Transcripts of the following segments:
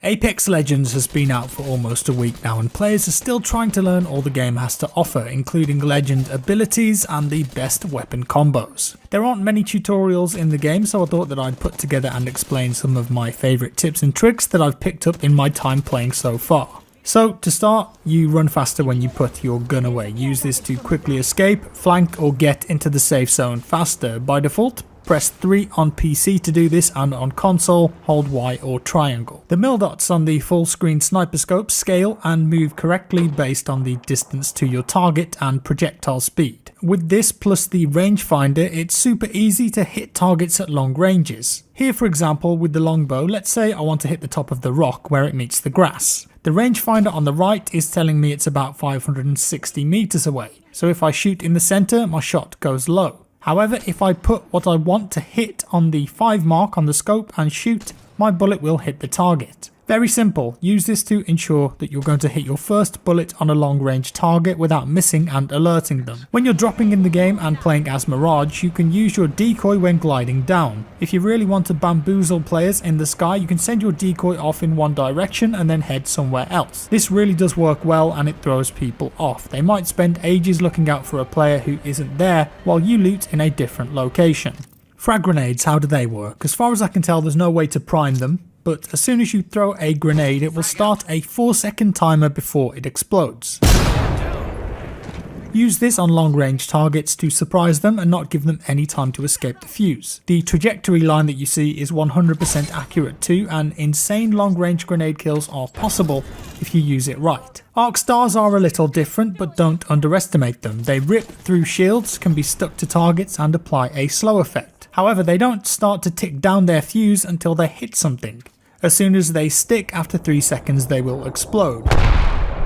Apex Legends has been out for almost a week now and players are still trying to learn all the game has to offer, including legend abilities and the best weapon combos. There aren't many tutorials in the game, so I thought that I'd put together and explain some of my favourite tips and tricks that I've picked up in my time playing so far. So to start, you run faster when you put your gun away. Use this to quickly escape, flank or get into the safe zone faster. By default, press 3 on PC to do this, and on console, hold Y or triangle. The mill dots on the full screen sniper scope scale and move correctly based on the distance to your target and projectile speed. With this plus the rangefinder, it's super easy to hit targets at long ranges. Here for example with the longbow, let's say I want to hit the top of the rock where it meets the grass. The rangefinder on the right is telling me it's about 560 meters away, so if I shoot in the center, my shot goes low. However, if I put what I want to hit on the 5 mark on the scope and shoot, my bullet will hit the target. Very simple. Use this to ensure that you're going to hit your first bullet on a long range target without missing and alerting them. When you're dropping in the game and playing as Mirage, you can use your decoy when gliding down. If you really want to bamboozle players in the sky, you can send your decoy off in one direction and then head somewhere else. This really does work well and it throws people off. They might spend ages looking out for a player who isn't there while you loot in a different location. Frag grenades, how do they work? As far as I can tell, there's no way to prime them, but as soon as you throw a grenade, it will start a 4-second timer before it explodes. Use this on long range targets to surprise them and not give them any time to escape the fuse. The trajectory line that you see is 100% accurate too, and insane long range grenade kills are possible if you use it right. Arc stars are a little different, but don't underestimate them. They rip through shields, can be stuck to targets and apply a slow effect. However, they don't start to tick down their fuse until they hit something. As soon as they stick, after 3 seconds they will explode.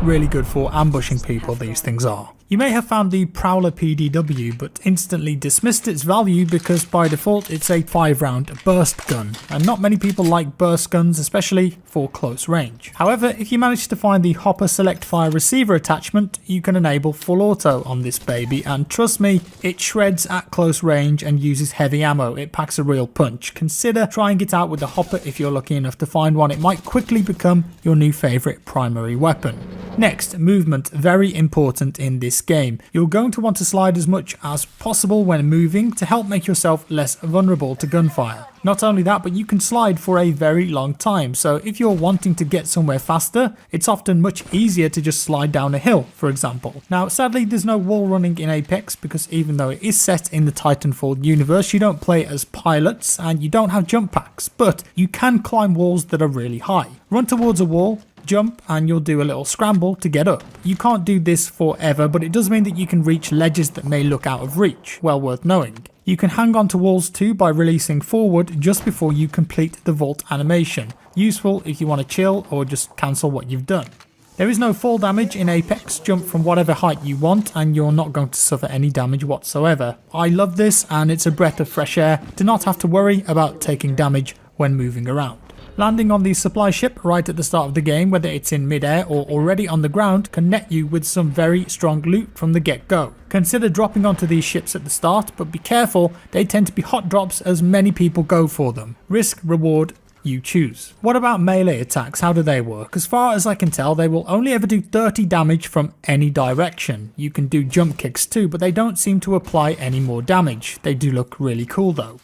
Really good for ambushing people, these things are. You may have found the Prowler PDW but instantly dismissed its value because by default it's a 5-round burst gun, and not many people like burst guns, especially for close range. However, if you manage to find the Hopper Select Fire Receiver attachment, you can enable full auto on this baby, and trust me, it shreds at close range and uses heavy ammo. It packs a real punch. Consider trying it out with the Hopper if you're lucky enough to find one. It might quickly become your new favourite primary weapon. Next, movement, very important in this game. You're going to want to slide as much as possible when moving to help make yourself less vulnerable to gunfire. Not only that, but you can slide for a very long time, so if you're wanting to get somewhere faster, it's often much easier to just slide down a hill, for example. Now sadly there's no wall running in Apex because even though it is set in the Titanfall universe, you don't play as pilots and you don't have jump packs, but you can climb walls that are really high. Run towards a wall, jump, and you'll do a little scramble to get up. You can't do this forever, but it does mean that you can reach ledges that may look out of reach. Well worth knowing. You can hang on to walls too by releasing forward just before you complete the vault animation. Useful if you want to chill or just cancel what you've done. There is no fall damage in Apex. Jump from whatever height you want and you're not going to suffer any damage whatsoever. I love this and it's a breath of fresh air to not have to worry about taking damage when moving around. Landing on the supply ship right at the start of the game, whether it's in mid-air or already on the ground, can net you with some very strong loot from the get-go. Consider dropping onto these ships at the start, but be careful, they tend to be hot drops as many people go for them. Risk, reward, you choose. What about melee attacks? How do they work? As far as I can tell, they will only ever do 30 damage from any direction. You can do jump kicks too, but they don't seem to apply any more damage. They do look really cool though.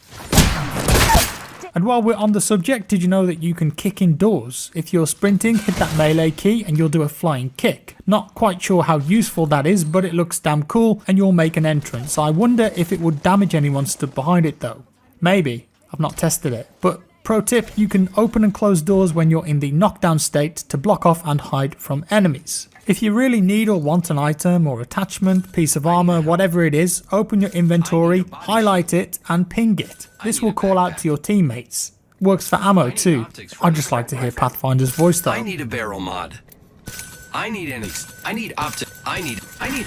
And while we're on the subject, did you know that you can kick indoors? If you're sprinting, hit that melee key and you'll do a flying kick. Not quite sure how useful that is, but it looks damn cool and you'll make an entrance. I wonder if it would damage anyone stood behind it though. Maybe. I've not tested it. But pro tip, you can open and close doors when you're in the knockdown state to block off and hide from enemies. If you really need or want an item or attachment, piece of armor, whatever it is, open your inventory, highlight it and ping it. This will call out to your teammates. Works for ammo too. I just like to hear Pathfinder's voice though. I need a barrel mod. I need optics. I need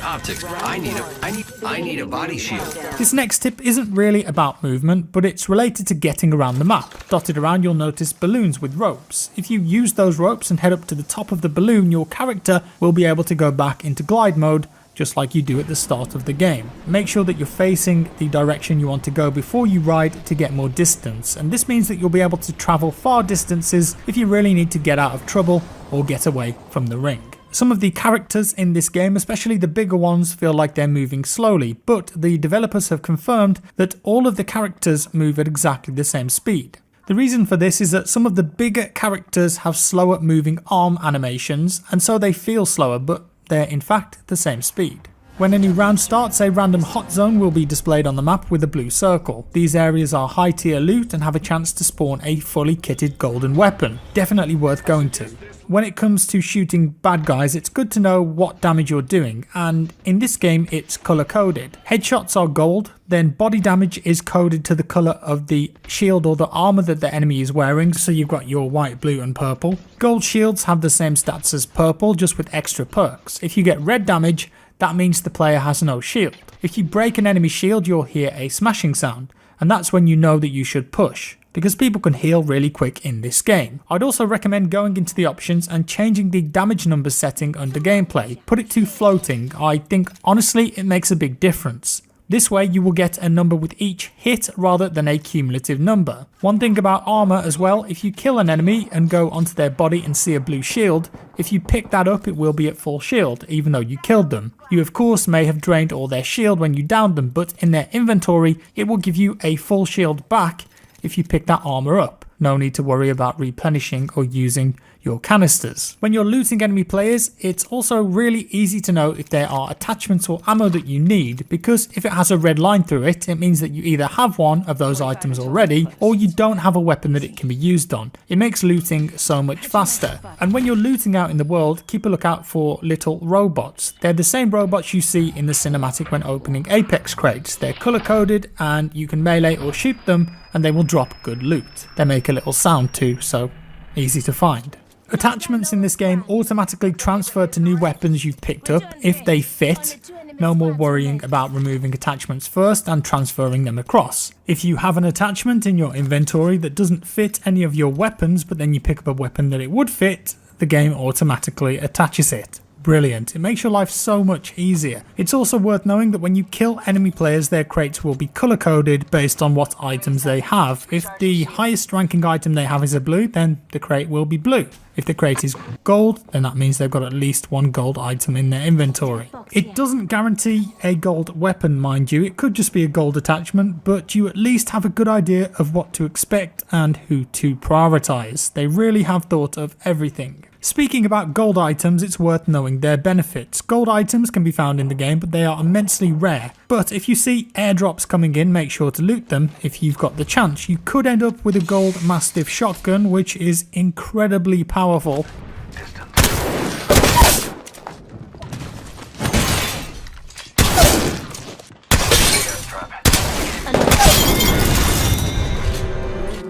optics. I need a body shield. This next tip isn't really about movement, but it's related to getting around the map. Dotted around you'll notice balloons with ropes. If you use those ropes and head up to the top of the balloon, your character will be able to go back into glide mode just like you do at the start of the game. Make sure that you're facing the direction you want to go before you ride to get more distance, and this means that you'll be able to travel far distances if you really need to get out of trouble or get away from the ring. Some of the characters in this game, especially the bigger ones, feel like they're moving slowly, but the developers have confirmed that all of the characters move at exactly the same speed. The reason for this is that some of the bigger characters have slower moving arm animations, and so they feel slower, but they're in fact the same speed. When a new round starts, a random hot zone will be displayed on the map with a blue circle. These areas are high tier loot and have a chance to spawn a fully kitted golden weapon. Definitely worth going to. When it comes to shooting bad guys, it's good to know what damage you're doing, and in this game it's color coded. Headshots are gold, then body damage is coded to the color of the shield or the armor that the enemy is wearing, so you've got your white, blue and purple. Gold shields have the same stats as purple, just with extra perks. If you get red damage, that means the player has no shield. If you break an enemy shield, you'll hear a smashing sound, and that's when you know that you should push, because people can heal really quick in this game. I'd also recommend going into the options and changing the damage numbers setting under gameplay. Put it to floating. I think honestly it makes a big difference. This way you will get a number with each hit rather than a cumulative number. One thing about armor as well, if you kill an enemy and go onto their body and see a blue shield, if you pick that up it will be at full shield even though you killed them. You of course may have drained all their shield when you downed them, but in their inventory it will give you a full shield back if you pick that armor up. No need to worry about replenishing or using your canisters. When you're looting enemy players, it's also really easy to know if there are attachments or ammo that you need, because if it has a red line through it, it means that you either have one of those items already or you don't have a weapon that it can be used on. It makes looting so much faster. And when you're looting out in the world, keep a lookout for little robots. They're the same robots you see in the cinematic when opening Apex crates. They're color coded and you can melee or shoot them and they will drop good loot. They make a little sound too, so easy to find. Attachments in this game automatically transfer to new weapons you've picked up if they fit. No more worrying about removing attachments first and transferring them across. If you have an attachment in your inventory that doesn't fit any of your weapons, but then you pick up a weapon that it would fit, the game automatically attaches it. Brilliant. It makes your life so much easier. It's also worth knowing that when you kill enemy players, their crates will be color coded based on what items they have. If the highest ranking item they have is a blue, then the crate will be blue. If the crate is gold, then that means they've got at least one gold item in their inventory. It doesn't guarantee a gold weapon, mind you. It could just be a gold attachment, but you at least have a good idea of what to expect and who to prioritize. They really have thought of everything. Speaking about gold items, it's worth knowing their benefits. Gold items can be found in the game, but they are immensely rare. But if you see airdrops coming in, make sure to loot them if you've got the chance. You could end up with a gold Mastiff shotgun, which is incredibly powerful.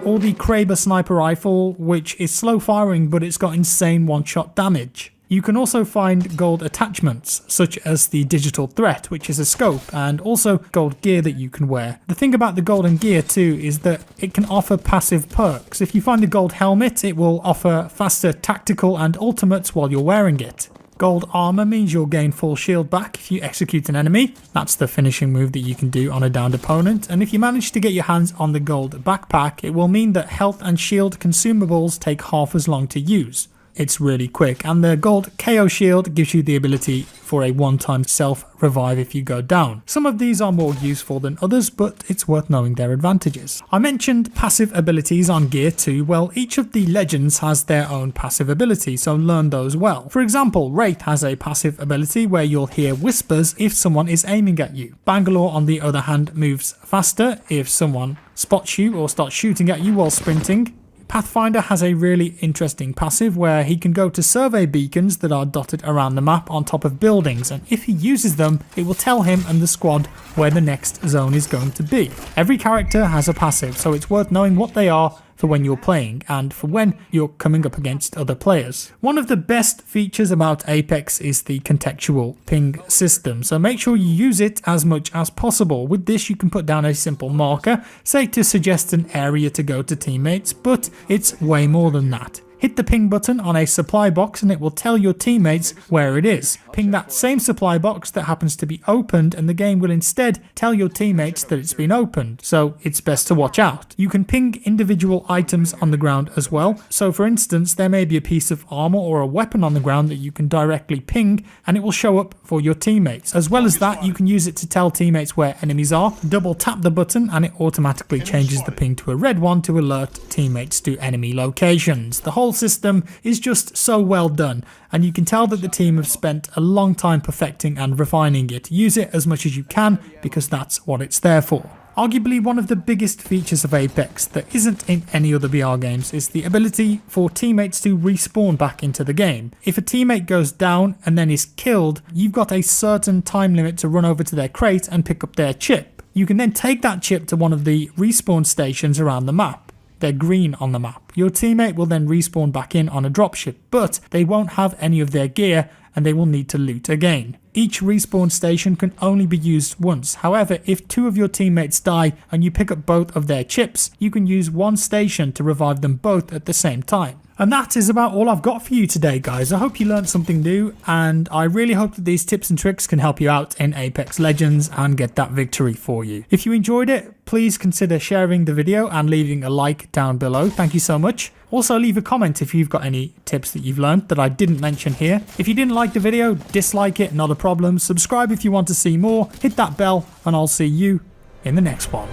Or the Kraber sniper rifle, which is slow firing but it's got insane one-shot damage. You can also find gold attachments, such as the digital threat, which is a scope, and also gold gear that you can wear. The thing about the golden gear too is that it can offer passive perks. If you find a gold helmet, it will offer faster tactical and ultimates while you're wearing it. Gold armor means you'll gain full shield back if you execute an enemy. That's the finishing move that you can do on a downed opponent. And if you manage to get your hands on the gold backpack, it will mean that health and shield consumables take half as long to use. It's really quick, and the gold KO shield gives you the ability for a one-time self-revive if you go down. Some of these are more useful than others, but it's worth knowing their advantages. I mentioned passive abilities on gear too. Well, each of the legends has their own passive ability, so learn those well. For example, Wraith has a passive ability where you'll hear whispers if someone is aiming at you. Bangalore, on the other hand, moves faster if someone spots you or starts shooting at you while sprinting. Pathfinder has a really interesting passive where he can go to survey beacons that are dotted around the map on top of buildings, and if he uses them, it will tell him and the squad where the next zone is going to be. Every character has a passive, so it's worth knowing what they are for when you're playing and for when you're coming up against other players. One of the best features about Apex is the contextual ping system, so make sure you use it as much as possible. With this you can put down a simple marker, say to suggest an area to go to teammates, but it's way more than that. Hit the ping button on a supply box and it will tell your teammates where it is. Ping that same supply box that happens to be opened and the game will instead tell your teammates that it's been opened, so it's best to watch out. You can ping individual items on the ground as well, so for instance there may be a piece of armor or a weapon on the ground that you can directly ping and it will show up for your teammates. As well as that, you can use it to tell teammates where enemies are. Double tap the button and it automatically changes the ping to a red one to alert teammates to enemy locations. The whole system is just so well done, and you can tell that the team have spent a long time perfecting and refining it. Use it as much as you can because that's what it's there for. Arguably one of the biggest features of Apex that isn't in any other BR games is the ability for teammates to respawn back into the game. If a teammate goes down and then is killed, you've got a certain time limit to run over to their crate and pick up their chip. You can then take that chip to one of the respawn stations around the map. They're green on the map. Your teammate will then respawn back in on a dropship, but they won't have any of their gear and they will need to loot again. Each respawn station can only be used once. However, if 2 of your teammates die and you pick up both of their chips, you can use one station to revive them both at the same time. And that is about all I've got for you today, guys. I hope you learned something new, and I really hope that these tips and tricks can help you out in Apex Legends and get that victory for you. If you enjoyed it, please consider sharing the video and leaving a like down below. Thank you so much. Also, leave a comment if you've got any tips that you've learned that I didn't mention here. If you didn't like the video, dislike it, not a problem. Subscribe if you want to see more. Hit that bell, and I'll see you in the next one.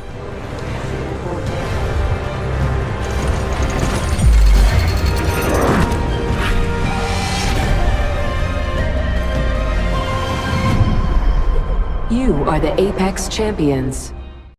You are the Apex Champions.